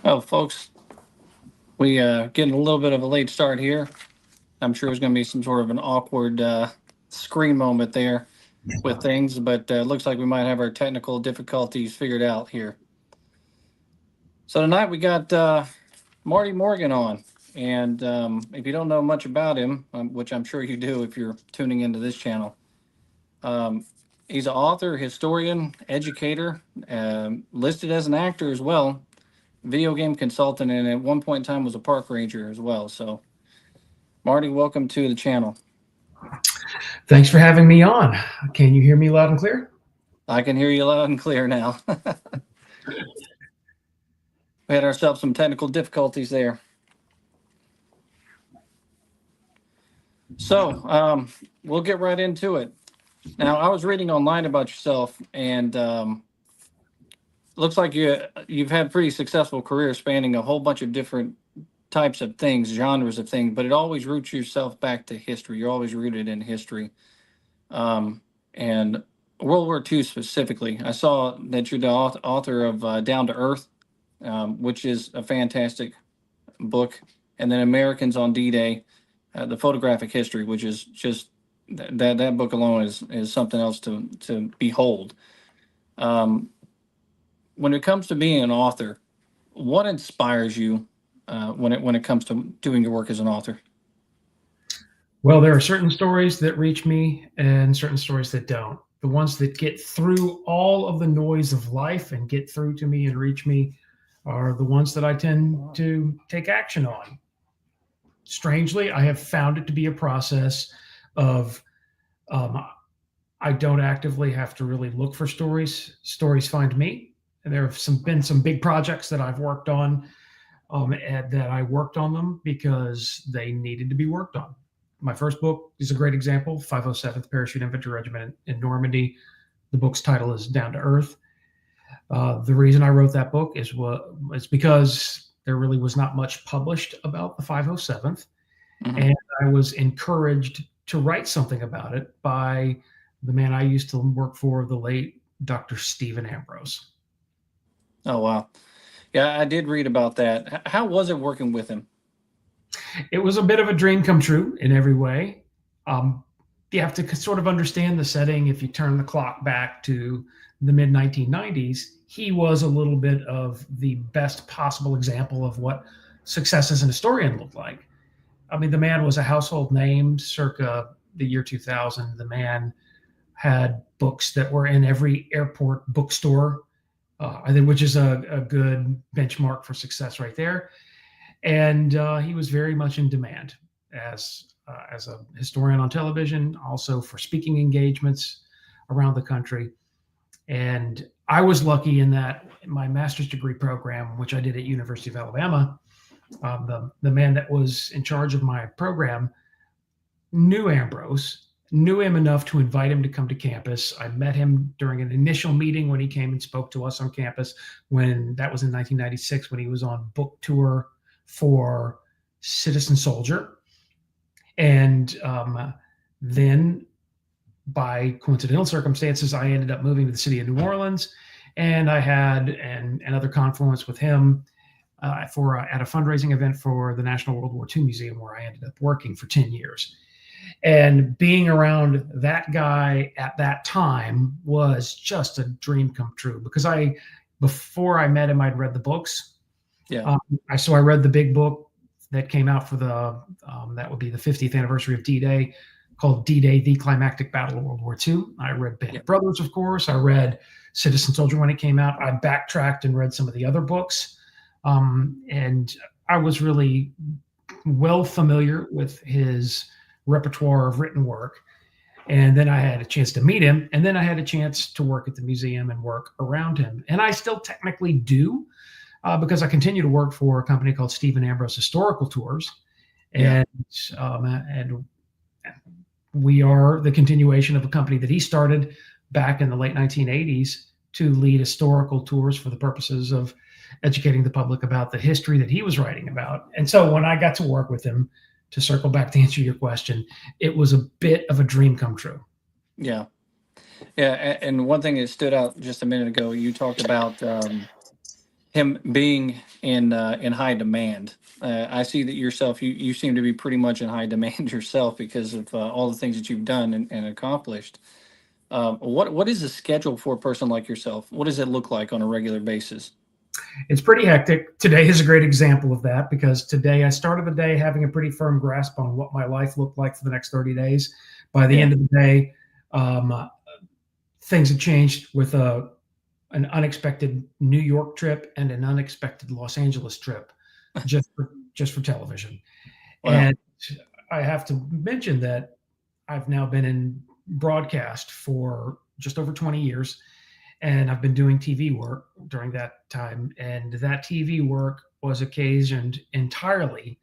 Well, folks, we getting a little bit of a late start here. I'm sure there's going to be some sort of an awkward screen moment there with things, but looks like we might have our technical difficulties figured out here. So tonight we got Marty Morgan on, and if you don't know much about him, which I'm sure you do if you're tuning into this channel, um, he's an author, historian, educator, listed as an actor as well, video game consultant, and at one point in time was a park ranger as well. So, Marty, welcome to the channel. Thanks for having me on. Can you hear me loud and clear? I can hear you loud and clear now. We had ourselves some technical difficulties there. So, we'll get right into it. Now, I was reading online about yourself, and looks like you've had a pretty successful career spanning a whole bunch of different types of things, genres of things, but it always roots yourself back to history. You're always rooted in history, and World War II specifically. I saw that you're the author of Down to Earth, which is a fantastic book, and then Americans on D-Day, the photographic history, which is just that book alone is something else to behold. Um, when it comes to being an author, what inspires you when it comes to doing your work as an author? Well, there are certain stories that reach me and certain stories that don't. The ones that get through all of the noise of life and get through to me and reach me are the ones that I tend to take action on. Strangely, I have found it to be a process of um, I don't actively have to really look for stories. Stories find me. And there have been some big projects that I've worked on, and that I worked on them because they needed to be worked on. My first book is a great example, 507th Parachute Infantry Regiment in Normandy. The book's title is Down to Earth. The reason I wrote that book is because there really was not much published about the 507th. Mhm. And I was encouraged to write something about it by the man I used to work for, the late Dr. Stephen Ambrose. Oh, wow. Yeah, I did read about that. How was it working with him? It was a bit of a dream come true in every way. Um, you have to sort of understand the setting. If you turn the clock back to the mid 1990s, he was a little bit of the best possible example of what success as an historian looked like. I mean, the man was a household name circa the year 2000. The man had books that were in every airport bookstore, I think, which is a good benchmark for success right there. And he was very much in demand as a historian on television, also for speaking engagements around the country. And I was lucky in that my master's degree program, which I did at University of Alabama, the man that was in charge of my program knew Ambrose, knew him enough to invite him to come to campus. I met him during an initial meeting when he came and spoke to us on campus, when that was in 1996, when he was on book tour for Citizen Soldier. And then by coincidental circumstances, I ended up moving to the city of New Orleans, and I had another confluence with him at a fundraising event for the National World War II Museum, where I ended up working for 10 years. And being around that guy at that time was just a dream come true, because before I met him, I'd read the books. Yeah. I read the big book that came out for that would be the 50th anniversary of D-Day, called D-Day: The Climactic Battle of World War II. I read Band of Brothers, of course. I read Citizen Soldier when it came out. I backtracked and read some of the other books. And I was really well familiar with his repertoire of written work. And then I had a chance to meet him. And then I had a chance to work at the museum and work around him. And I still technically do, because I continue to work for a company called Stephen Ambrose Historical Tours. And we are the continuation of a company that he started back in the late 1980s to lead historical tours for the purposes of educating the public about the history that he was writing about. And so when I got to work with him, to circle back to answer your question, it was a bit of a dream come true. Yeah. Yeah. And one thing that stood out just a minute ago, you talked about him being in high demand. I see that you seem to be pretty much in high demand yourself because of all the things that you've done and accomplished. What is the schedule for a person like yourself? What does it look like on a regular basis? It's pretty hectic. Today is a great example of that because today I started the day having a pretty firm grasp on what my life looked like for the next 30 days. By the end of the day, things have changed with an unexpected New York trip and an unexpected Los Angeles trip just for television. Wow. And I have to mention that I've now been in broadcast for just over 20 years, and I've been doing TV work during that time. And that TV work was occasioned entirely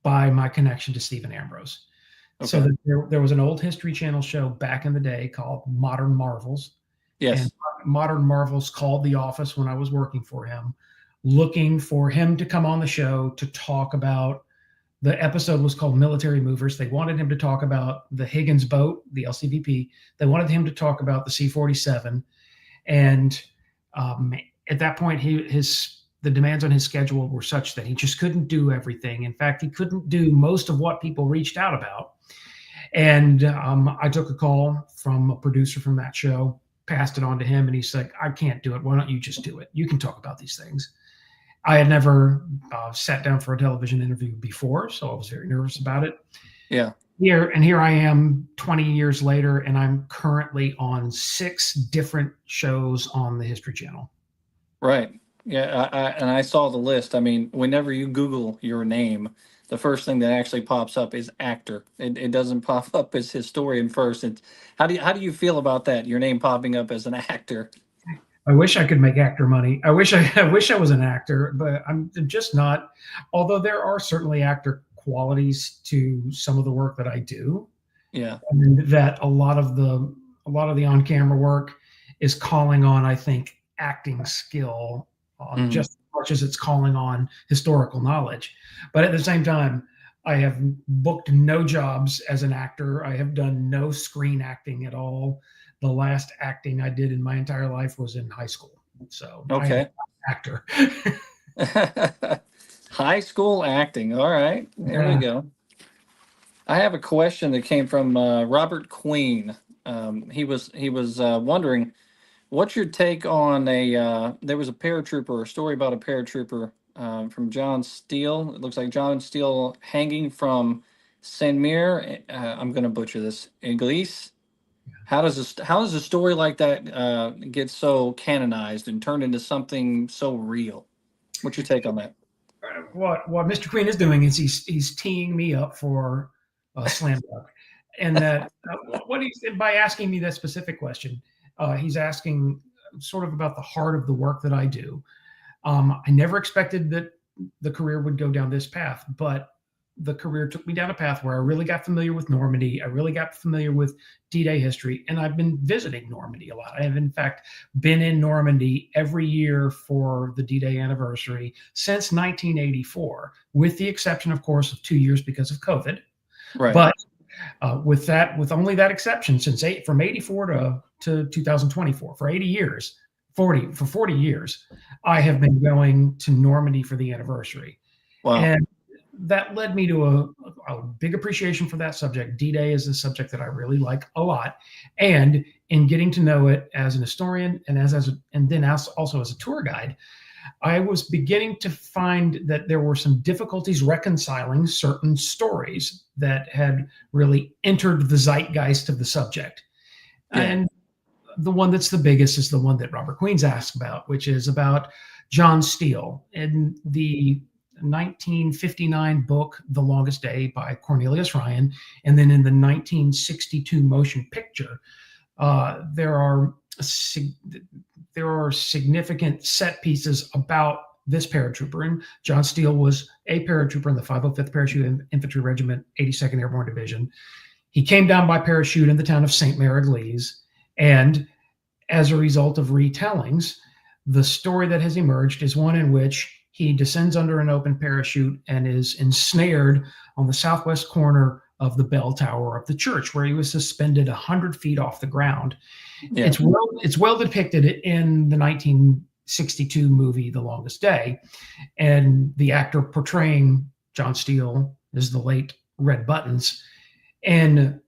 by my connection to Stephen Ambrose. Okay. So there was an old History Channel show back in the day called Modern Marvels. Yes. And Modern Marvels called the office when I was working for him, looking for him to come on the show to talk about. The episode was called Military Movers. They wanted him to talk about the Higgins boat, the LCVP. They wanted him to talk about the C-47. And at that point, the demands on his schedule were such that he just couldn't do everything. In fact, he couldn't do most of what people reached out about. And I took a call from a producer from that show, passed it on to him, and he's like, I can't do it. Why don't you just do it? You can talk about these things. I had never sat down for a television interview before, so I was very nervous about it. Yeah. Here I am 20 years later, and I'm currently on 6 different shows on the History Channel. Right. Yeah. I saw the list. I mean, whenever you Google your name, the first thing that actually pops up is actor. It doesn't pop up as historian first. How do you feel about that? Your name popping up as an actor? I wish I could make actor money. I wish I was an actor, but I'm just not. Although there are certainly actor qualities to some of the work that I do. Yeah. And that a lot of the on-camera work is calling on, I think, acting skill just as much as it's calling on historical knowledge. But at the same time, I have booked no jobs as an actor. I have done no screen acting at all. The last acting I did in my entire life was in high school. So okay, actor. High school acting. All right, there we go. I have a question that came from Robert Queen. He was wondering, what's your take on there was a story about a paratrooper from John Steele. It looks like John Steele hanging from Saint Mir. I'm going to butcher this. Église. How does a story like that get so canonized and turned into something so real? What's your take on that? What Mr. Queen is doing is he's teeing me up for a slam dunk, and that by asking me that specific question, he's asking sort of about the heart of the work that I do. I never expected that the career would go down this path, but the career took me down a path where I really got familiar with Normandy. I really got familiar with D-Day history, and I've been visiting Normandy a lot. I have, in fact, been in Normandy every year for the D-Day anniversary since 1984, with the exception, of course, of 2 years because of COVID. Right. But with only that exception, from 84 to 2024, for 40 years, I have been going to Normandy for the anniversary. Wow. And that led me to a big appreciation for that subject. D-Day is a subject that I really like a lot. And in getting to know it as an historian and then also as a tour guide, I was beginning to find that there were some difficulties reconciling certain stories that had really entered the zeitgeist of the subject. Yeah. And the one that's the biggest is the one that Robert Queen's asked about, which is about John Steele and the 1959 book, The Longest Day by Cornelius Ryan. And then in the 1962 motion picture, there are significant set pieces about this paratrooper. And John Steele was a paratrooper in the 505th Parachute Infantry Regiment, 82nd Airborne Division. He came down by parachute in the town of Saint Mary Église. And as a result of retellings, the story that has emerged is one in which he descends under an open parachute and is ensnared on the southwest corner of the bell tower of the church, where he was suspended 100 feet off the ground. Yeah. It's well depicted in the 19 1962 movie, The Longest Day. And the actor portraying John Steele is the late Red Buttons. And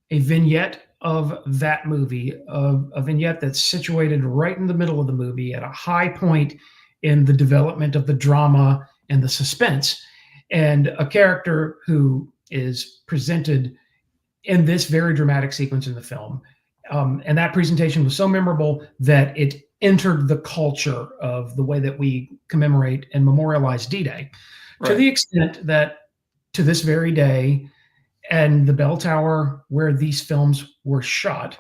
a vignette of that movie, a vignette that's situated right in the middle of the movie at a high point in the development of the drama and the suspense, and a character who is presented in this very dramatic sequence in the film. And that presentation was so memorable that it entered the culture of the way that we commemorate and memorialize D-Day, to the extent that to this very day, and the bell tower where these films were shot,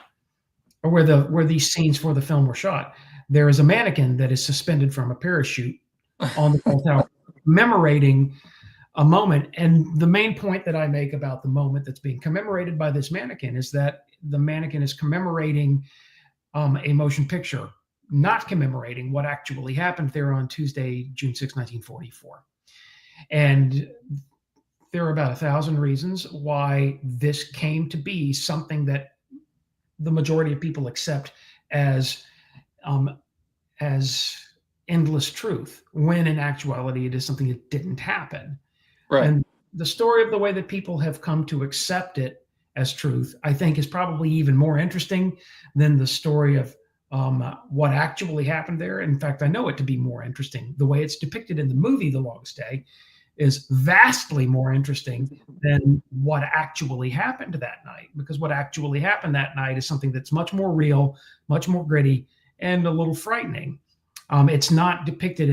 or where these scenes for the film were shot, there is a mannequin that is suspended from a parachute on the bell tower, commemorating a moment. And the main point that I make about the moment that's being commemorated by this mannequin is that the mannequin is commemorating a motion picture, not commemorating what actually happened there on Tuesday, June 6, 1944. And there are about 1,000 reasons why this came to be something that the majority of people accept as endless truth, when in actuality it is something that didn't happen. Right. And the story of the way that people have come to accept it as truth, I think, is probably even more interesting than the story of what actually happened there. In fact, I know it to be more interesting. The way it's depicted in the movie The Longest Day is vastly more interesting than what actually happened that night, because what actually happened that night is something that's much more real, much more gritty, and a little frightening. It's not depicted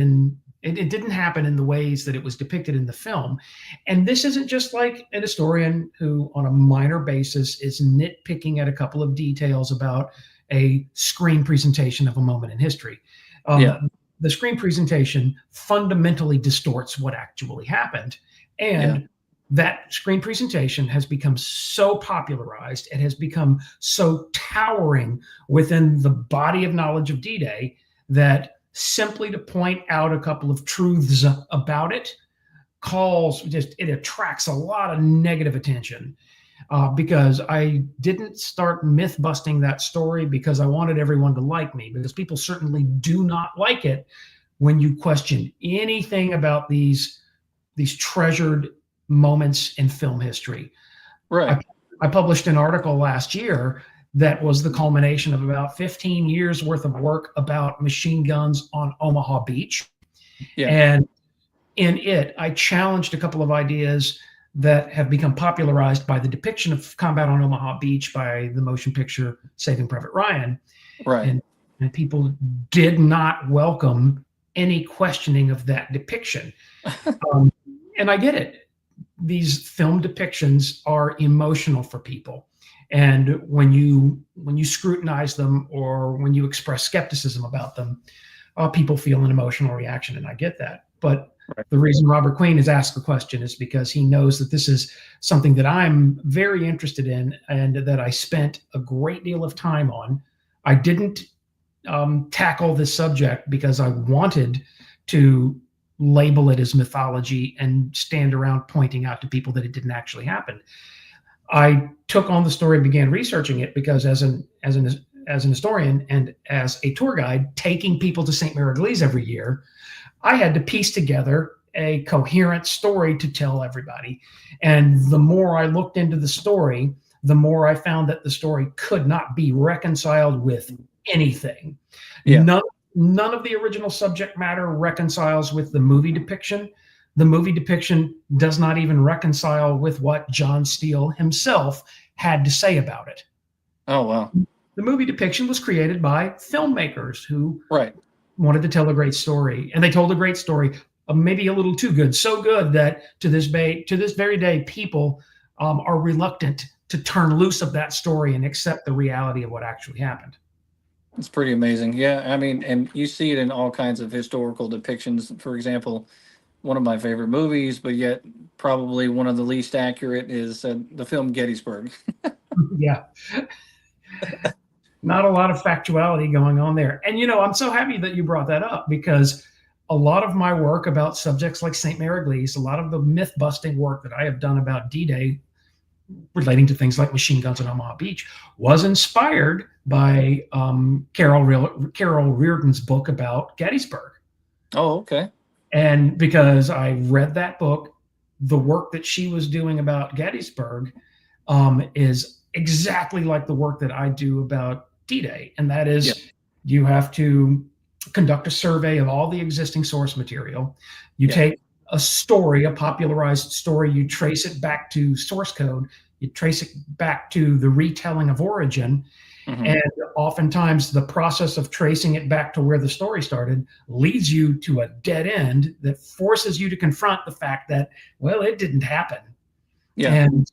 it didn't happen in the ways that it was depicted in the film. And this isn't just like an historian who, on a minor basis, is nitpicking at a couple of details about a screen presentation of a moment in history. The screen presentation fundamentally distorts what actually happened. And that screen presentation has become so popularized, it has become so towering within the body of knowledge of D-Day, that simply to point out a couple of truths about it it attracts a lot of negative attention. Because I didn't start myth busting that story because I wanted everyone to like me, because people certainly do not like it when you question anything about these treasured moments in film history. Right. I published an article last year that was the culmination of about 15 years worth of work about machine guns on Omaha Beach. And in it, I challenged a couple of ideas that have become popularized by the depiction of combat on Omaha Beach by the motion picture Saving Private Ryan. Right. And people did not welcome any questioning of that depiction. And I get it. These film depictions are emotional for people. And when you scrutinize them, or when you express skepticism about them, people feel an emotional reaction, and I get that. But the reason Robert Queen has asked the question is because he knows that this is something that I'm very interested in, and that I spent a great deal of time on. I didn't tackle this subject because I wanted to label it as mythology and stand around pointing out to people that it didn't actually happen. I took on the story and began researching it because as an historian and as a tour guide taking people to St. Mary Glees every year, I had to piece together a coherent story to tell everybody. And the more I looked into the story, the more I found that the story could not be reconciled with anything. None of the original subject matter reconciles with the movie depiction. The movie depiction does not even reconcile with what John Steele himself had to say about it. Oh, wow. The movie depiction was created by filmmakers who Right. wanted to tell a great story, and they told a great story, maybe a little too good, so good that to this very day, people are reluctant to turn loose of that story and accept the reality of what actually happened. It's pretty amazing. Yeah, I mean, and you see it in all kinds of historical depictions. For example, one of my favorite movies, but yet probably one of the least accurate, is the film Gettysburg. Yeah. Not a lot of factuality going on there. And, I'm so happy that you brought that up, because a lot of my work about subjects like St. Mary Glees, a lot of the myth busting work that I have done about D-Day relating to things like machine guns in Omaha Beach was inspired by Carol Reardon's book about Gettysburg. Oh, okay. And because I read that book, the work that she was doing about Gettysburg is exactly like the work that I do about D-Day. And that is, you have to conduct a survey of all the existing source material. You take a story, a popularized story, you trace it back to source code, you trace it back to the retelling of origin. And oftentimes the process of tracing it back to where the story started leads you to a dead end that forces you to confront the fact that, well, it didn't happen. And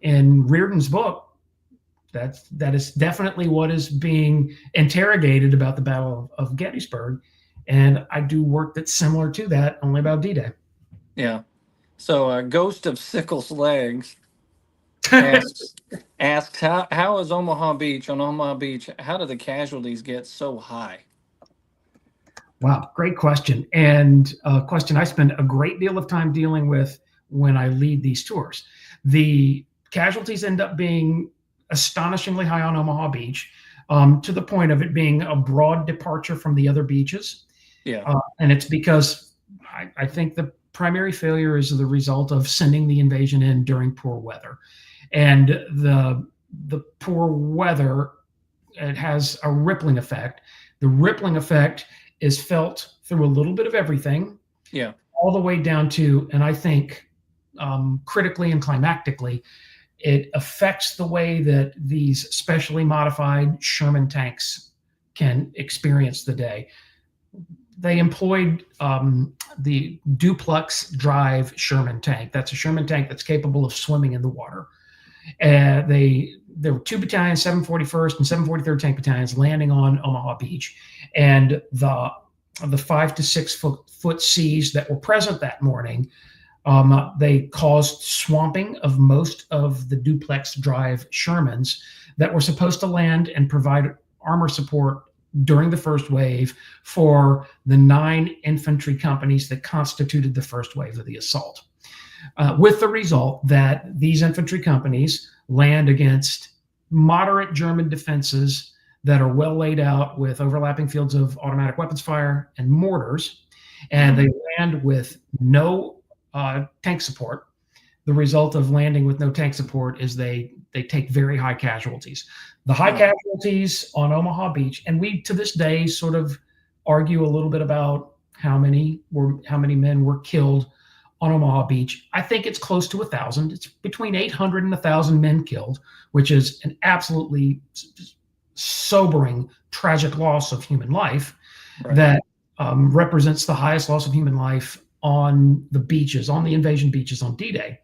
in Reardon's book, that is definitely what is being interrogated about the Battle of Gettysburg. And I do work that's similar to that, only about D-Day. Yeah. So Ghost of Sickle's Legs asks how is Omaha Beach, how do the casualties get so high? Wow, great question. And a question I spend a great deal of time dealing with when I lead these tours. The casualties end up being astonishingly high on Omaha Beach, to the point of it being a broad departure from the other beaches. And it's because I think the primary failure is the result of sending the invasion in during poor weather. And the poor weather, it has a rippling effect. The rippling effect is felt through a little bit of everything, all the way down to, and I think critically and climactically, it affects the way that these specially modified Sherman tanks can experience the day. They employed the duplex drive Sherman tank. That's a Sherman tank that's capable of swimming in the water. There were 2 battalions, 741st and 743rd Tank Battalions, landing on Omaha Beach, and the 5 to 6 foot seas that were present that morning, they caused swamping of most of the duplex drive Shermans that were supposed to land and provide armor support during the first wave for the 9 infantry companies that constituted the first wave of the assault. With the result that these infantry companies land against moderate German defenses that are well laid out with overlapping fields of automatic weapons fire and mortars, and they land with no tank support. The result of landing with no tank support is they take very high casualties. The high casualties on Omaha Beach, and we to this day sort of argue a little bit about how many men were killed on Omaha Beach. I think it's close to 1,000. It's between 800 and 1,000 men killed, which is an absolutely sobering, tragic loss of human life that represents the highest loss of human life on the beaches, on the invasion beaches on D-Day.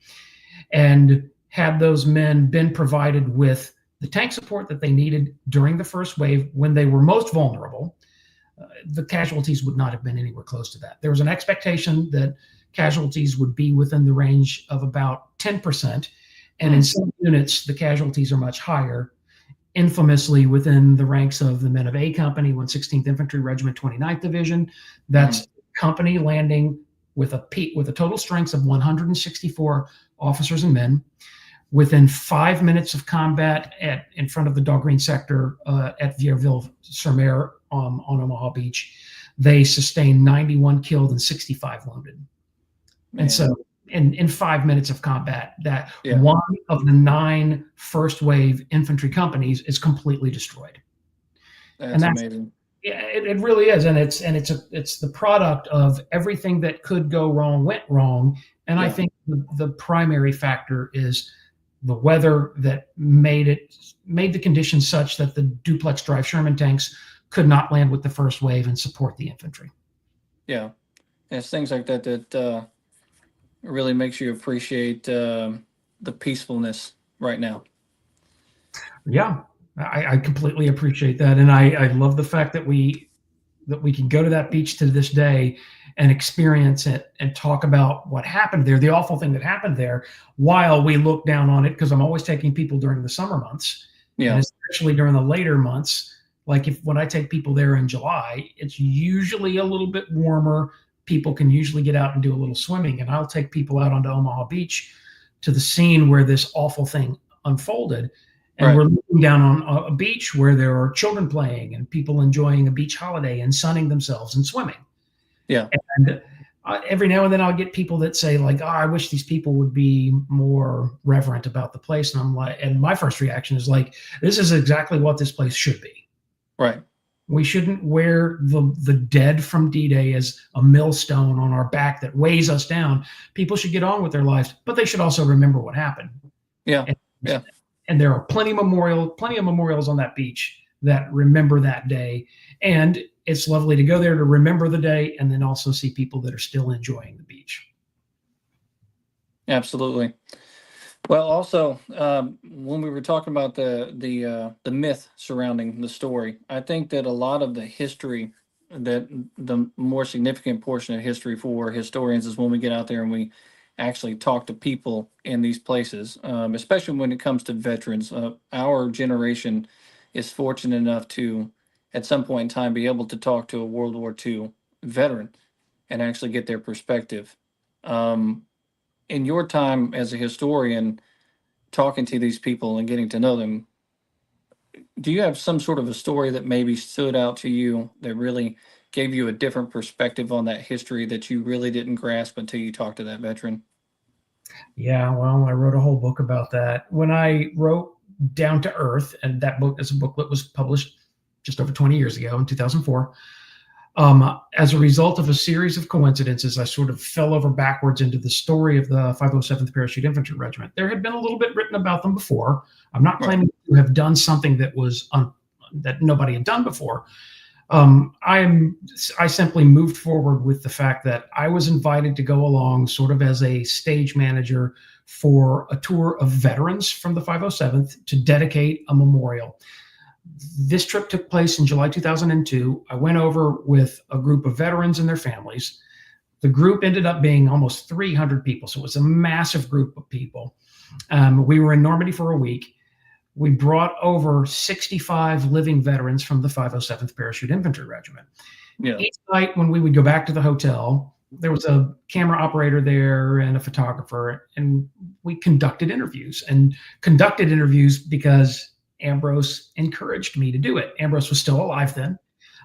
And had those men been provided with the tank support that they needed during the first wave when they were most vulnerable, the casualties would not have been anywhere close to that. There was an expectation that casualties would be within the range of about 10%. And in some units, the casualties are much higher, infamously within the ranks of the men of A Company, 116th Infantry Regiment, 29th Division. That's company landing with a total strength of 164 officers and men. Within 5 minutes of combat in front of the Dahlgreen sector at Vierville-sur-Mer on Omaha Beach, they sustained 91 killed and 65 wounded. Man. And so in 5 minutes of combat, that one of the 9 first wave infantry companies is completely destroyed. That's amazing. Yeah, it really is, and it's the product of everything that could go wrong went wrong, and I think the primary factor is the weather that made the conditions such that the duplex drive Sherman tanks could not land with the first wave and support the infantry. Yeah, and it's things like that that really makes you appreciate the peacefulness right now. Yeah. I completely appreciate that, and I love the fact that we can go to that beach to this day and experience it and talk about what happened there, the awful thing that happened there, while we look down on it, because I'm always taking people during the summer months, and especially during the later months. Like when I take people there in July, it's usually a little bit warmer. People can usually get out and do a little swimming, and I'll take people out onto Omaha Beach to the scene where this awful thing unfolded. And Right. we're looking down on a beach where there are children playing and people enjoying a beach holiday and sunning themselves and swimming. Yeah. And every now and then I'll get people that say like, "Oh, I wish these people would be more reverent about the place." And I'm like, and my first reaction is like, this is exactly what this place should be. Right. We shouldn't wear the dead from D-Day as a millstone on our back that weighs us down. People should get on with their lives, but they should also remember what happened. Yeah. And, Yeah. and there are plenty of memorials on that beach that remember that day. And it's lovely to go there to remember the day and then also see people that are still enjoying the beach. Absolutely. Well, also, when we were talking about the myth surrounding the story, I think that a lot of the history, that the more significant portion of history for historians, is when we get out there and we actually talk to people in these places, especially when it comes to veterans. Our generation is fortunate enough to, at some point in time, be able to talk to a World War II veteran and actually get their perspective. Um, in your time as a historian, talking to these people and getting to know them, do you have some sort of a story that maybe stood out to you that really gave you a different perspective on that history that you really didn't grasp until you talked to that veteran? Yeah, well, I wrote a whole book about that. When I wrote Down to Earth, and that book is a booklet was published just over 20 years ago in 2004. As a result of a series of coincidences, I sort of fell over backwards into the story of the 507th Parachute Infantry Regiment. There had been a little bit written about them before. I'm not Right. claiming to have done something that was that nobody had done before. I simply moved forward with the fact that I was invited to go along, sort of as a stage manager, for a tour of veterans from the 507th to dedicate a memorial. This trip took place in July 2002. I went over with a group of veterans and their families. The group ended up being almost 300 people, so it was a massive group of people. We were in Normandy for a week. We brought over 65 living veterans from the 507th Parachute Infantry Regiment. Yeah. Each night when we would go back to the hotel, there was a camera operator there and a photographer, and we conducted interviews because Ambrose encouraged me to do it. Ambrose was still alive then.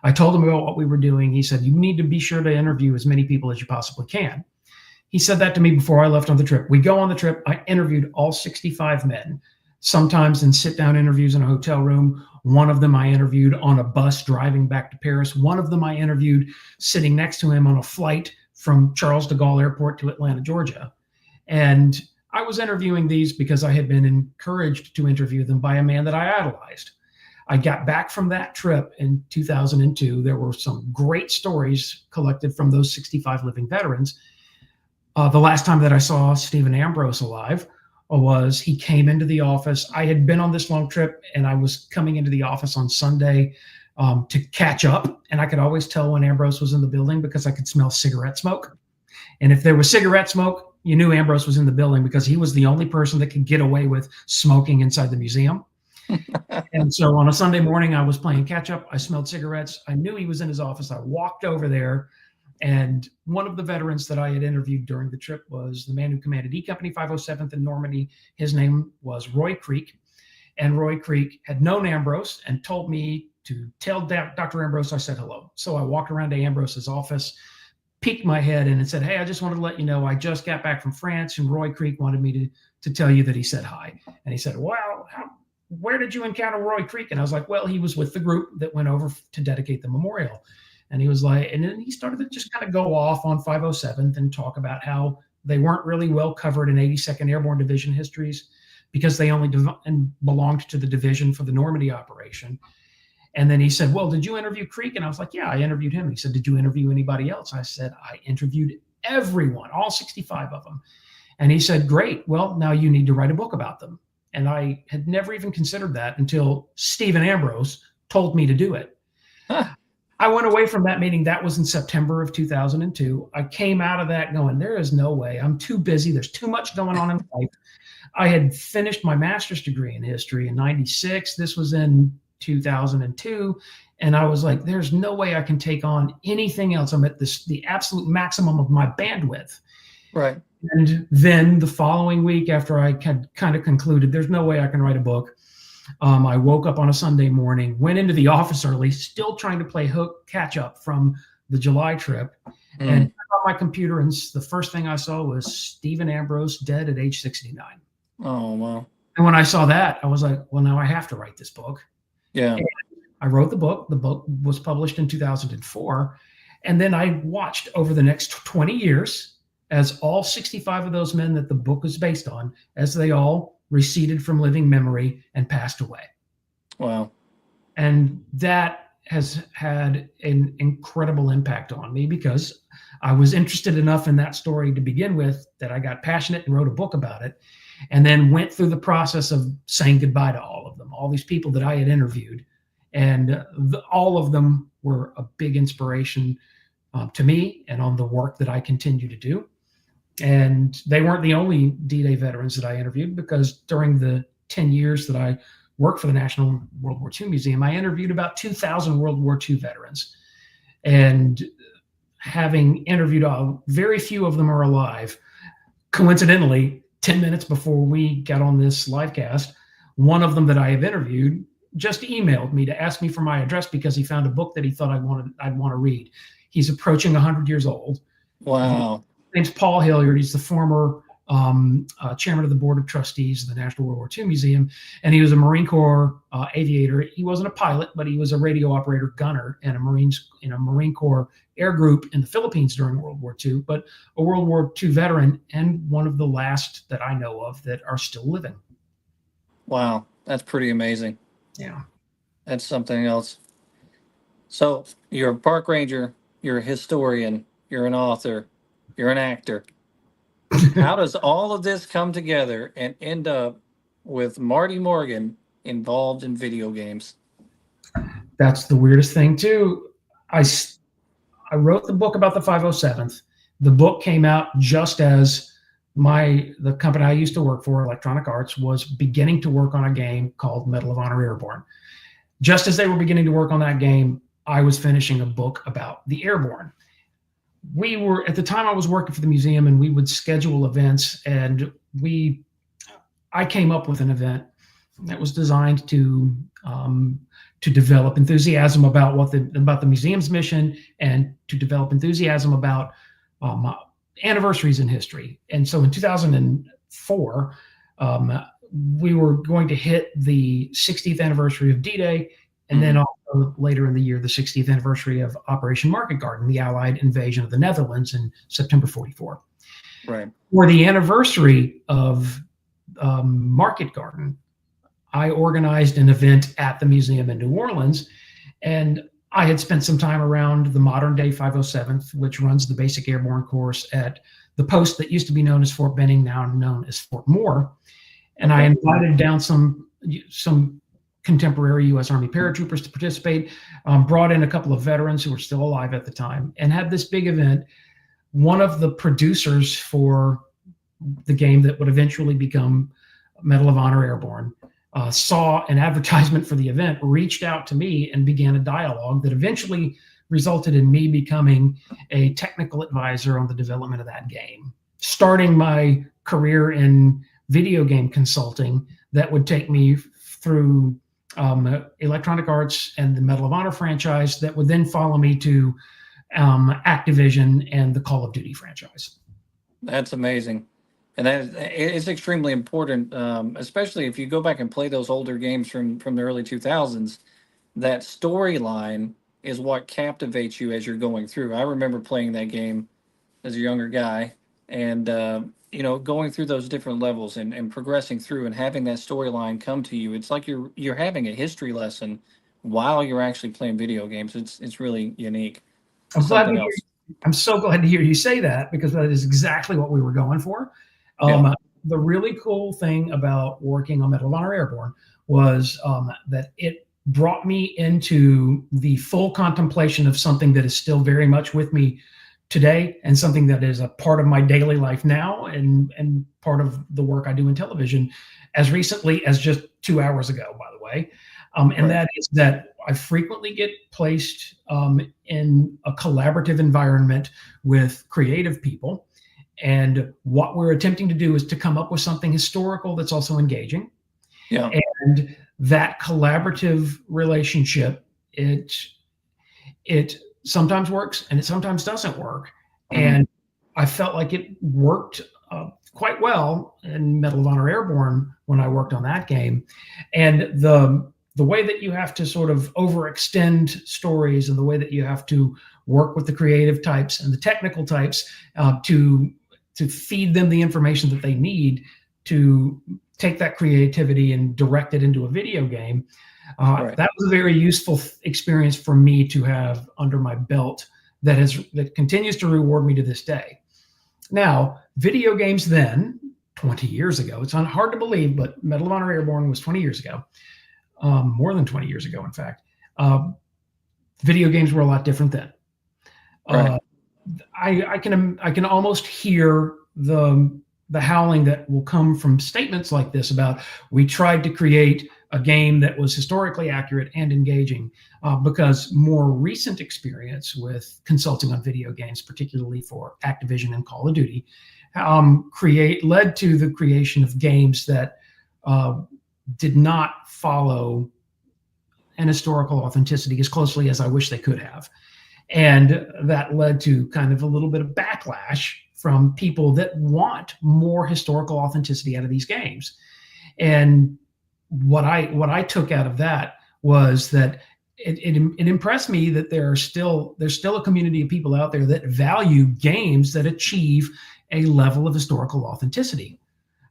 I told him about what we were doing. He said, "You need to be sure to interview as many people as you possibly can." He said that to me before I left on the trip. We go on the trip. I interviewed all 65 men, sometimes in sit-down interviews in a hotel room. One of them I interviewed on a bus driving back to Paris. One of them I interviewed sitting next to him on a flight from Charles de Gaulle Airport to Atlanta, Georgia. And I was interviewing these because I had been encouraged to interview them by a man that I idolized. I got back from that trip in 2002. There were some great stories collected from those 65 living veterans. The last time that I saw Stephen Ambrose alive was he came into the office. I had been on this long trip and I was coming into the office on Sunday to catch up. And I could always tell when Ambrose was in the building because I could smell cigarette smoke. And if there was cigarette smoke, you knew Ambrose was in the building because he was the only person that could get away with smoking inside the museum. And so on a Sunday morning, I was playing catch up. I smelled cigarettes. I knew he was in his office. I walked over there, and one of the veterans that I had interviewed during the trip was the man who commanded E Company 507th in Normandy. His name was Roy Creek. And Roy Creek had known Ambrose and told me to tell Dr. Ambrose I said hello. So I walked around to Ambrose's office, peeked my head in and said, "Hey, I just wanted to let you know I just got back from France and Roy Creek wanted me to tell you that he said hi." And he said, "Well, where did you encounter Roy Creek?" And I was like, "Well, he was with the group that went over to dedicate the memorial." And he was like, and then he started to just kind of go off on 507th and talk about how they weren't really well covered in 82nd Airborne Division histories because they only belonged to the division for the Normandy operation. And then he said, "Well, did you interview Creek?" And I was like, "Yeah, I interviewed him." He said, "Did you interview anybody else?" I said, "I interviewed everyone, all 65 of them." And he said, "Great. Well, now you need to write a book about them." And I had never even considered that until Stephen Ambrose told me to do it. Huh. I went away from that meeting. That was in September of 2002. I came out of that going, there is no way. I'm too busy. There's too much going on in life. I had finished my master's degree in history in 96. This was in 2002. And I was like, there's no way I can take on anything else. I'm at the absolute maximum of my bandwidth. Right. And then the following week, after I had kind of concluded, there's no way I can write a book, I woke up on a Sunday morning, went into the office early, still trying to play hook catch up from the July trip, and turned on my computer, and the first thing I saw was Stephen Ambrose dead at age 69. Oh, wow. And when I saw that, I was like, well, now I have to write this book. Yeah. And I wrote the book. The book was published in 2004. And then I watched over the next 20 years as all 65 of those men that the book was based on, as they all receded from living memory and passed away. Wow. And that has had an incredible impact on me because I was interested enough in that story to begin with that I got passionate and wrote a book about it, and then went through the process of saying goodbye to all of them, all these people that I had interviewed. And all of them were a big inspiration to me and on the work that I continue to do. And they weren't the only D-Day veterans that I interviewed, because during the 10 years that I worked for the National World War II Museum, I interviewed about 2,000 World War II veterans. And having interviewed very few of them are alive. Coincidentally, 10 minutes before we got on this live cast, one of them that I have interviewed just emailed me to ask me for my address because he found a book that he thought I'd want to read. He's approaching 100 years old. Wow. His name's Paul Hilliard. He's the former chairman of the board of trustees of the National World War II Museum, and he was a Marine Corps aviator. He wasn't a pilot, but he was a radio operator gunner in a Marine Corps air group in the Philippines during World War II, but a World War II veteran, and one of the last that I know of that are still living. Wow, that's pretty amazing. Yeah. That's something else. So you're a park ranger, you're a historian, you're an author, you're an actor. How does all of this come together and end up with Marty Morgan involved in video games? That's the weirdest thing too. I wrote the book about the 507th. The book came out just as the company I used to work for, Electronic Arts, was beginning to work on a game called Medal of Honor Airborne. Just as they were beginning to work on that game, I was finishing a book about the Airborne. At the time I was working for the museum, and we would schedule events, and I came up with an event that was designed to develop enthusiasm about the museum's mission, and to develop enthusiasm about anniversaries in history. And so in 2004, we were going to hit the 60th anniversary of D-Day, and then also later in the year, the 60th anniversary of Operation Market Garden, the Allied invasion of the Netherlands in September 44. Right. For the anniversary of Market Garden, I organized an event at the museum in New Orleans, and I had spent some time around the modern day 507th, which runs the basic airborne course at the post that used to be known as Fort Benning, now known as Fort Moore. And I invited down some contemporary U.S. Army paratroopers to participate, brought in a couple of veterans who were still alive at the time, and had this big event. One of the producers for the game that would eventually become Medal of Honor Airborne saw an advertisement for the event, reached out to me, and began a dialogue that eventually resulted in me becoming a technical advisor on the development of that game, starting my career in video game consulting that would take me through Electronic Arts and the Medal of Honor franchise, that would then follow me to Activision and the Call of Duty franchise. That's amazing. And it's extremely important, especially if you go back and play those older games from the early 2000s. That storyline is what captivates you as you're going through. I remember playing that game as a younger guy, and going through those different levels and progressing through and having that storyline come to you. It's like you're having a history lesson while you're actually playing video games. It's really unique. I'm so glad to hear you say that, because that is exactly what we were going for. The really cool thing about working on Medal of Honor Airborne was that it brought me into the full contemplation of something that is still very much with me today, and something that is a part of my daily life now, and part of the work I do in television, as recently as just 2 hours ago, by the way. And that is that I frequently get placed in a collaborative environment with creative people. And what we're attempting to do is to come up with something historical that's also engaging. Yeah. And that collaborative relationship, it sometimes works and it sometimes doesn't work. Mm-hmm. And I felt like it worked quite well in Medal of Honor Airborne when I worked on that game. And the way that you have to sort of overextend stories, and the way that you have to work with the creative types and the technical types to feed them the information that they need to take that creativity and direct it into a video game. Right. That was a very useful experience for me to have under my belt that continues to reward me to this day. Now, video games then, 20 years ago, it's hard to believe, but Medal of Honor Airborne was 20 years ago, more than 20 years ago, in fact. Video games were a lot different then. Right. I can almost hear the howling that will come from statements like this about, we tried to create a game that was historically accurate and engaging, because more recent experience with consulting on video games, particularly for Activision and Call of Duty, led to the creation of games that did not follow an historical authenticity as closely as I wish they could have. And that led to kind of a little bit of backlash from people that want more historical authenticity out of these games. And what I took out of that was that it impressed me that there's still a community of people out there that value games that achieve a level of historical authenticity,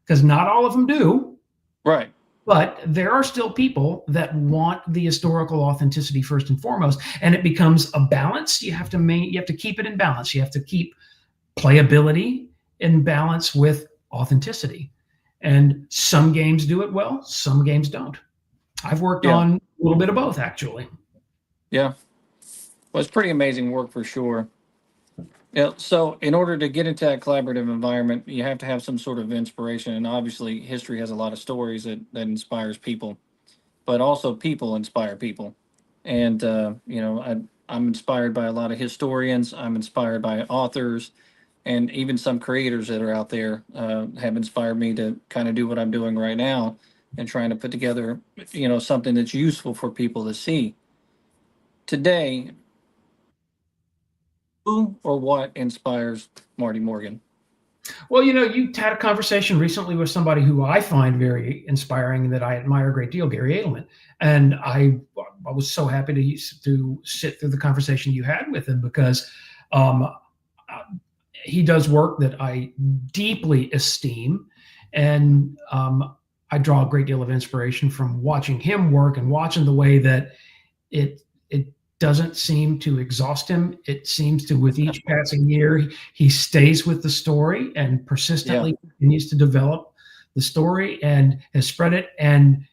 because not all of them do. Right. But there are still people that want the historical authenticity first and foremost, and it becomes a balance. You have to keep it in balance. You have to keep playability in balance with authenticity. And some games do it well, some games don't. I've worked on a little bit of both, actually. Yeah. Well, it's pretty amazing work for sure. Yeah. So, in order to get into that collaborative environment, you have to have some sort of inspiration, and obviously, history has a lot of stories that inspires people, but also people inspire people. And I'm inspired by a lot of historians. I'm inspired by authors, and even some creators that are out there have inspired me to kind of do what I'm doing right now, and trying to put together, something that's useful for people to see. Today, who or what inspires Marty Morgan? Well, you had a conversation recently with somebody who I find very inspiring and that I admire a great deal, Gary Edelman. And I was so happy to sit through the conversation you had with him, because he does work that I deeply esteem. And I draw a great deal of inspiration from watching him work and watching the way that it doesn't seem to exhaust him. It seems to, with each passing year, he stays with the story and persistently continues to develop the story, and has spread it and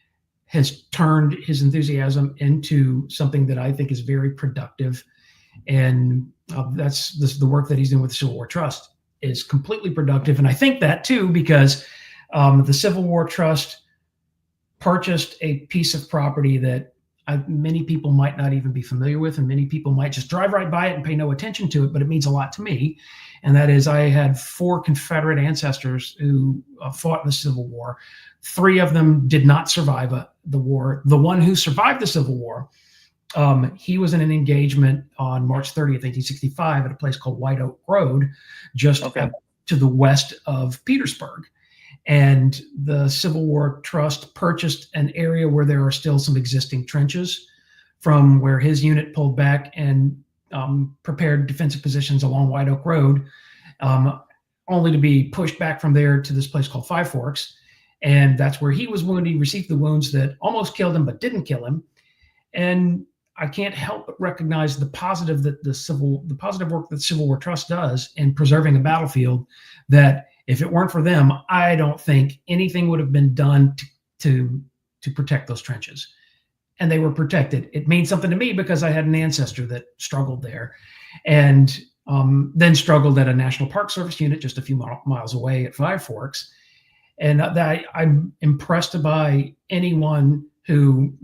has turned his enthusiasm into something that I think is very productive. And that's the work that he's doing with the Civil War Trust is completely productive. And I think that too, because the Civil War Trust purchased a piece of property that many people might not even be familiar with, and many people might just drive right by it and pay no attention to it, but it means a lot to me. And that is, I had 4 Confederate ancestors who fought in the Civil War. 3 of them did not survive the war. The one who survived the Civil War, he was in an engagement on March 30th, 1865 at a place called White Oak Road, just to the west of Petersburg. And the Civil War Trust purchased an area where there are still some existing trenches from where his unit pulled back and prepared defensive positions along White Oak Road, only to be pushed back from there to this place called Five Forks. And that's where he was wounded. He received the wounds that almost killed him, but didn't kill him. And I can't help but recognize the positive that the positive work that the Civil War Trust does in preserving a battlefield, that if it weren't for them, I don't think anything would have been done to protect those trenches. And they were protected. It means something to me because I had an ancestor that struggled there, and then struggled at a National Park Service unit just a few miles away at Five Forks. And I'm impressed by anyone who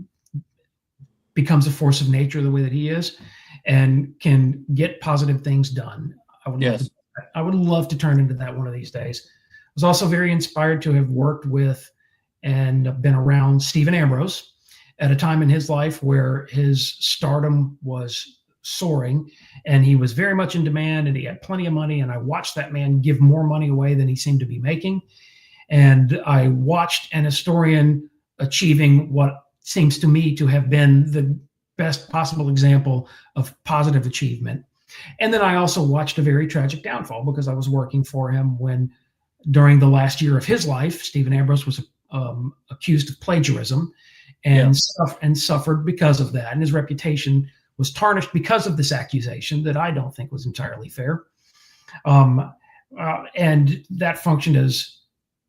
becomes a force of nature the way that he is and can get positive things done. I would love to be I would love to turn into that one of these days. I was also very inspired to have worked with and been around Stephen Ambrose at a time in his life where his stardom was soaring and he was very much in demand and he had plenty of money. And I watched that man give more money away than he seemed to be making. And I watched an historian achieving what seems to me to have been the best possible example of positive achievement. And then I also watched a very tragic downfall because I was working for him when, during the last year of his life, Stephen Ambrose was accused of plagiarism and suffered because of that. And his reputation was tarnished because of this accusation that I don't think was entirely fair. And that functioned as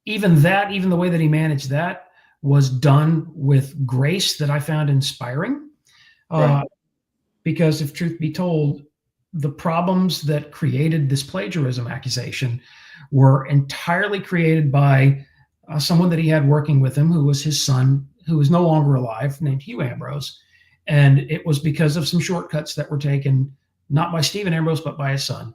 even the way that he managed that was done with grace that I found inspiring. Right. Because if truth be told, the problems that created this plagiarism accusation were entirely created by someone that he had working with him, who was his son, who is no longer alive, named Hugh Ambrose. And it was because of some shortcuts that were taken, not by Stephen Ambrose, but by his son,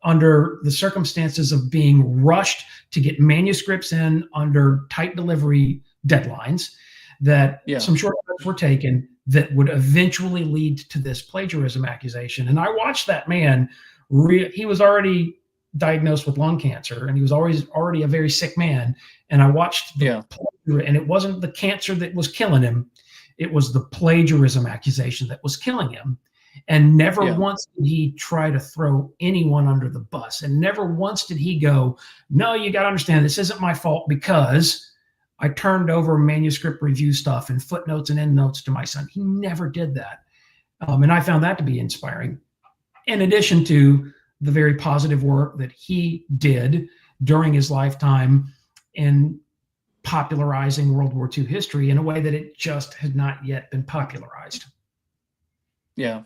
under the circumstances of being rushed to get manuscripts in under tight delivery deadlines, that some shortcuts were taken that would eventually lead to this plagiarism accusation. And I watched that man, he was already diagnosed with lung cancer and he was already a very sick man. And I watched and it wasn't the cancer that was killing him. It was the plagiarism accusation that was killing him. And never once did he try to throw anyone under the bus. And never once did he go, no, you got to understand, this isn't my fault because I turned over manuscript review stuff and footnotes and endnotes to my son. He never did that. And I found that to be inspiring. In addition to the very positive work that he did during his lifetime in popularizing World War II history in a way that it just had not yet been popularized. Yeah.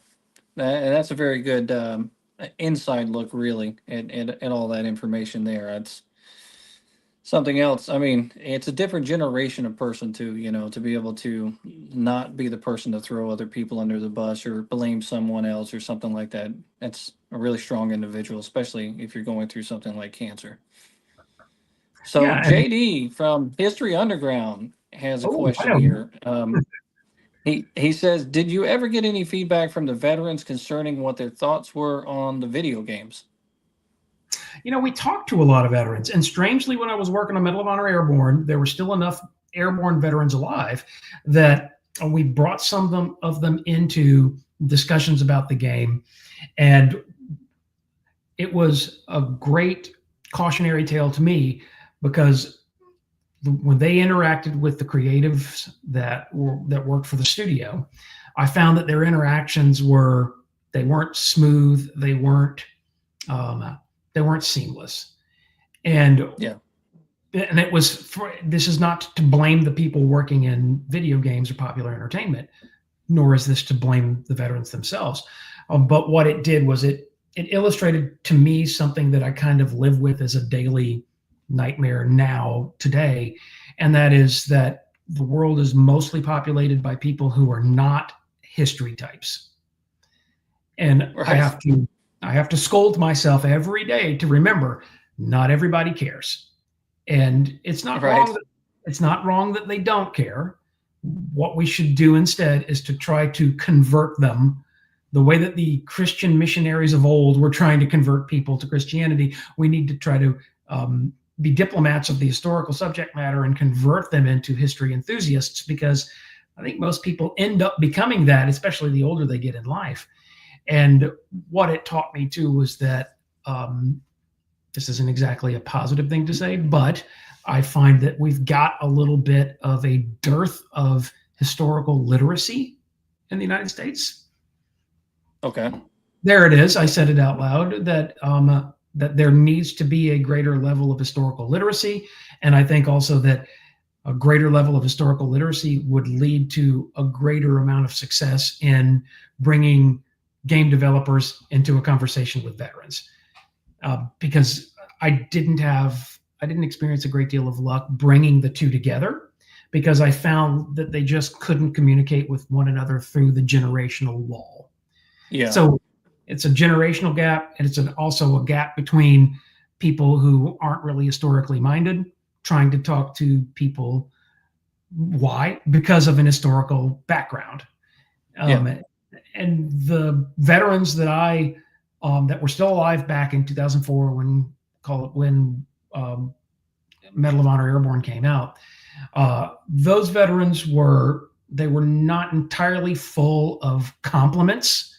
And that's a very good inside look, really, at all that information there. It's something else. I mean, it's a different generation of person too, to be able to not be the person to throw other people under the bus or blame someone else or something like that. That's a really strong individual, especially if you're going through something like cancer. So JD from History Underground has a question here. He says, did you ever get any feedback from the veterans concerning what their thoughts were on the video games? We talked to a lot of veterans, and strangely, when I was working on Medal of Honor Airborne, there were still enough Airborne veterans alive that we brought some of them into discussions about the game. And it was a great cautionary tale to me because when they interacted with the creatives that worked for the studio, I found that their interactions weren't smooth. They weren't seamless. And it was this is not to blame the people working in video games or popular entertainment, nor is this to blame the veterans themselves. But what it did was it illustrated to me something that I kind of live with as a daily nightmare now today, and that is that the world is mostly populated by people who are not history types. And I have to scold myself every day to remember not everybody cares. And it's not wrong. It's not wrong that they don't care. What we should do instead is to try to convert them the way that the Christian missionaries of old were trying to convert people to Christianity. We need to try to be diplomats of the historical subject matter and convert them into history enthusiasts, because I think most people end up becoming that, especially the older they get in life. And what it taught me too was that this isn't exactly a positive thing to say, but I find that we've got a little bit of a dearth of historical literacy in the United States. Okay. There it is. I said it out loud that there needs to be a greater level of historical literacy. And I think also that a greater level of historical literacy would lead to a greater amount of success in bringing game developers into a conversation with veterans. Because I didn't experience a great deal of luck bringing the two together, because I found that they just couldn't communicate with one another through the generational wall. Yeah. So it's a generational gap, and it's also a gap between people who aren't really historically minded, trying to talk to people. Why? Because of an historical background. Yeah. And the veterans that were still alive back in 2004 when Medal of Honor Airborne came out, those veterans were not entirely full of compliments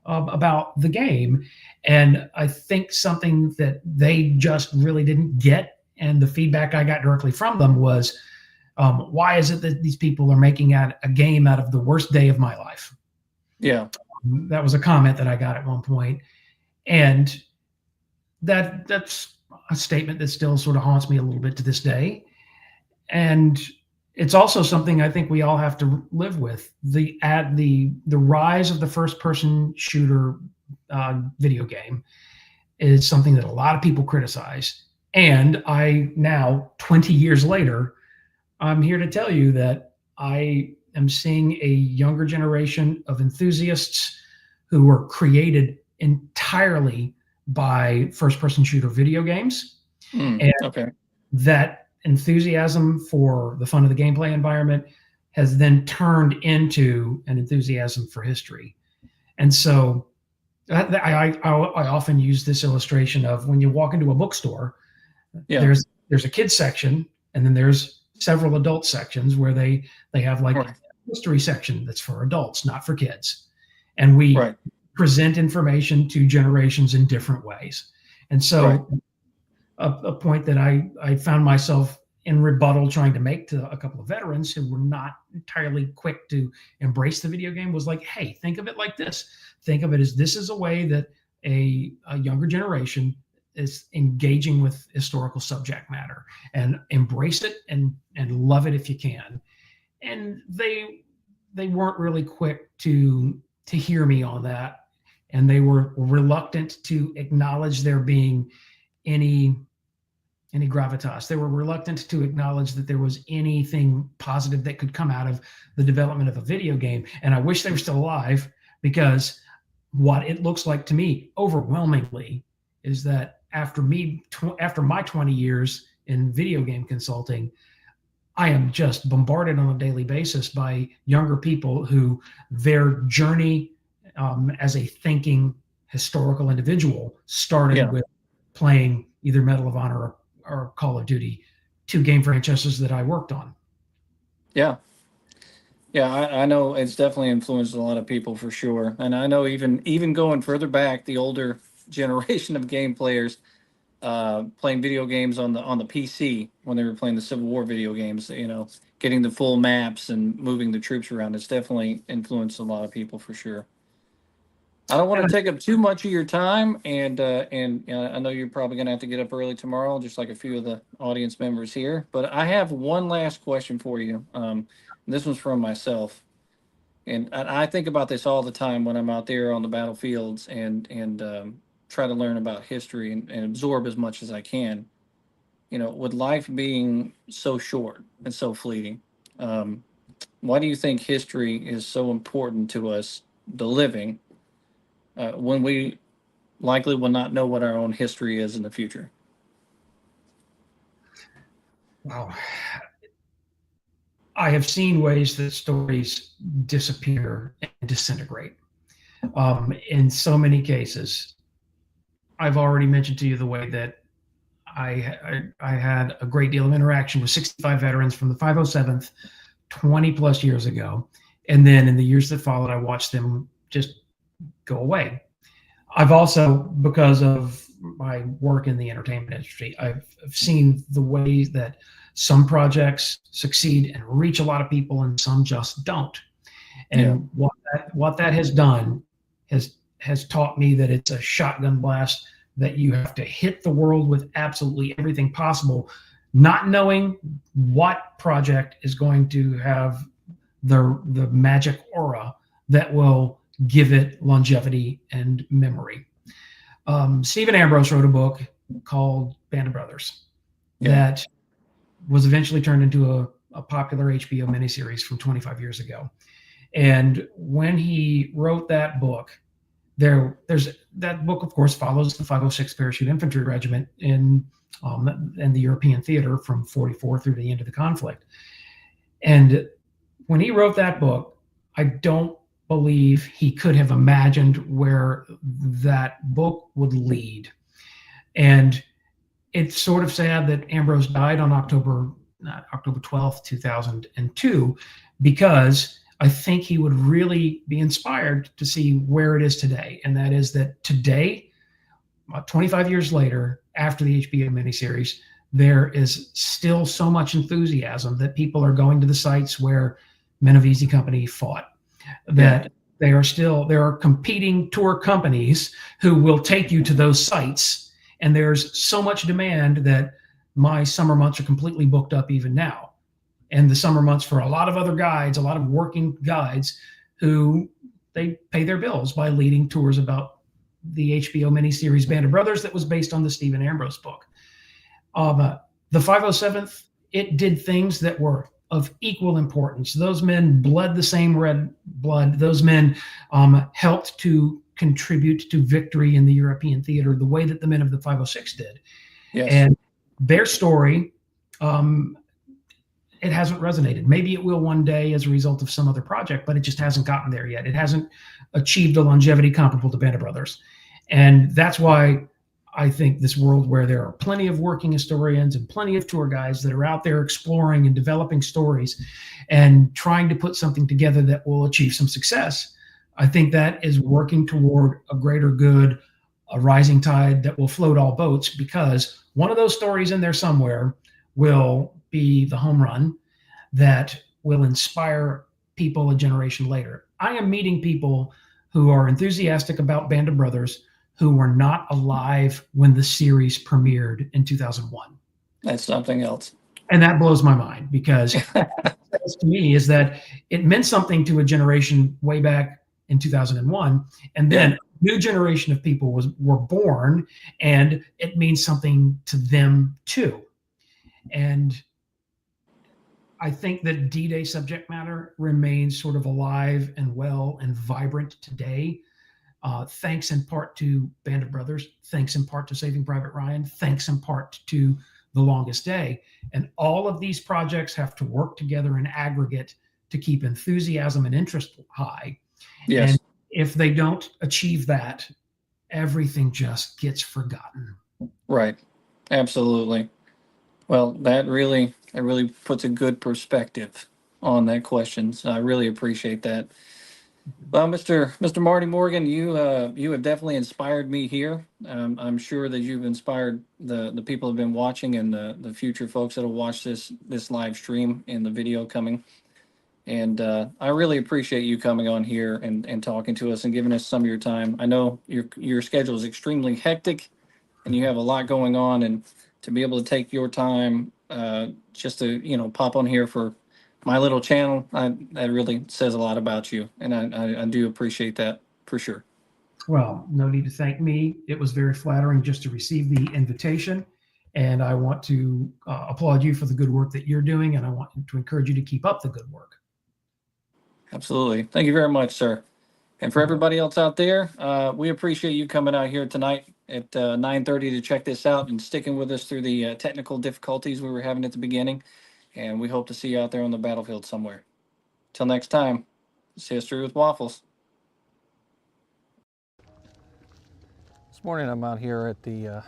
about the game. And I think something that they just really didn't get, and the feedback I got directly from them was, why is it that these people are making a game out of the worst day of my life? Yeah. That was a comment that I got at one point. And that's a statement that still sort of haunts me a little bit to this day. And it's also something I think we all have to live with. The rise of the first person shooter video game is something that a lot of people criticize. And I now, 20 years later, I'm here to tell you that I am seeing a younger generation of enthusiasts who were created entirely by first person shooter video games. And Okay. that enthusiasm for the fun of the gameplay environment has then turned into an enthusiasm for history. And so I often use this illustration of when you walk into a bookstore, Yeah. there's a kids section, and then there's several adult sections where they have like Right. a history section that's for adults, not for kids. And we Right. present information to generations in different ways. And so Right. a point that I found myself in rebuttal trying to make to a couple of veterans who were not entirely quick to embrace the video game was like, hey, think of it like this. Think of it as this is a way that a younger generation is engaging with historical subject matter, and embrace it and love it if you can. And they weren't really quick to hear me on that, and they were reluctant to acknowledge there being any gravitas. They were reluctant to acknowledge that there was anything positive that could come out of the development of a video game. And I wish they were still alive, because what it looks like to me overwhelmingly is that after my 20 years in video game consulting, I am just bombarded on a daily basis by younger people who their journey as a thinking historical individual started with playing either Medal of Honor or Call of Duty, two game franchises that I worked on. Yeah. Yeah, I know it's definitely influenced a lot of people for sure. And I know even going further back, the older generation of game players playing video games on the PC when they were playing the Civil War video games, getting the full maps and moving the troops around. It's definitely influenced a lot of people for sure. I don't want to take up too much of your time, and I know you're probably going to have to get up early tomorrow, just like a few of the audience members here. But I have one last question for you. This one's from myself, and I think about this all the time when I'm out there on the battlefields and try to learn about history and absorb as much as I can. With life being so short and so fleeting, why do you think history is so important to us, the living, when we likely will not know what our own history is in the future? Wow. I have seen ways that stories disappear and disintegrate. In so many cases, I've already mentioned to you the way that I had a great deal of interaction with 65 veterans from the 507th 20 plus years ago. And then in the years that followed, I watched them just go away. I've also, because of my work in the entertainment industry, I've seen the ways that some projects succeed and reach a lot of people, and some just don't. And what that has done has taught me that it's a shotgun blast, that you have to hit the world with absolutely everything possible, not knowing what project is going to have the magic aura that will give it longevity and memory. Stephen Ambrose wrote a book called Band of Brothers that was eventually turned into a popular HBO miniseries from 25 years ago. And when he wrote that book, there's that book, of course, follows the 506 Parachute Infantry Regiment in the European theater from 44 through the end of the conflict. And when he wrote that book, I don't believe he could have imagined where that book would lead. And it's sort of sad that Ambrose died on October 12th, 2002, because I think he would really be inspired to see where it is today. And that is that today, 25 years later, after the HBO miniseries, there is still so much enthusiasm that people are going to the sites where Men of Easy Company fought, that there are competing tour companies who will take you to those sites. And there's so much demand that my summer months are completely booked up even now. And the summer months for a lot of other guides, a lot of working guides who they pay their bills by leading tours about the HBO miniseries Band of Brothers that was based on the Stephen Ambrose book. The 507th, it did things that were of equal importance. Those men bled the same red blood. Those men helped to contribute to victory in the European theater the way that the men of the 506 did. Yes. And their story, it hasn't resonated. Maybe it will one day as a result of some other project, but it just hasn't gotten there yet. It hasn't achieved a longevity comparable to Band of Brothers. And that's why I think this world where there are plenty of working historians and plenty of tour guides that are out there exploring and developing stories and trying to put something together that will achieve some success, I think that is working toward a greater good, a rising tide that will float all boats, because one of those stories in there somewhere will be the home run that will inspire people a generation later. I am meeting people who are enthusiastic about Band of Brothers who were not alive when the series premiered in 2001. That's something else. And that blows my mind, because to me is that it meant something to a generation way back in 2001. And then a new generation of people were born, and it means something to them too. And I think that D-Day subject matter remains sort of alive and well and vibrant today. Thanks in part to Band of Brothers, thanks in part to Saving Private Ryan, thanks in part to The Longest Day. And all of these projects have to work together in aggregate to keep enthusiasm and interest high. Yes. And if they don't achieve that, everything just gets forgotten. Right. Absolutely. Well, that really puts a good perspective on that question. So I really appreciate that. Well, Mr. Marty Morgan, you have definitely inspired me here. I'm sure that you've inspired the people who have been watching, and the future folks that will watch this live stream and the video coming. And I really appreciate you coming on here and talking to us and giving us some of your time. I know your schedule is extremely hectic, and you have a lot going on, and to be able to take your time just to pop on here for my little channel, that really says a lot about you, and I do appreciate that for sure. Well, no need to thank me. It was very flattering just to receive the invitation, and I want to applaud you for the good work that you're doing, and I want to encourage you to keep up the good work. Absolutely. Thank you very much, sir. And for everybody else out there, we appreciate you coming out here tonight at 9:30 to check this out and sticking with us through the technical difficulties we were having at the beginning. And we hope to see you out there on the battlefield somewhere. Till next time, it's History with Waffles. This morning I'm out here at the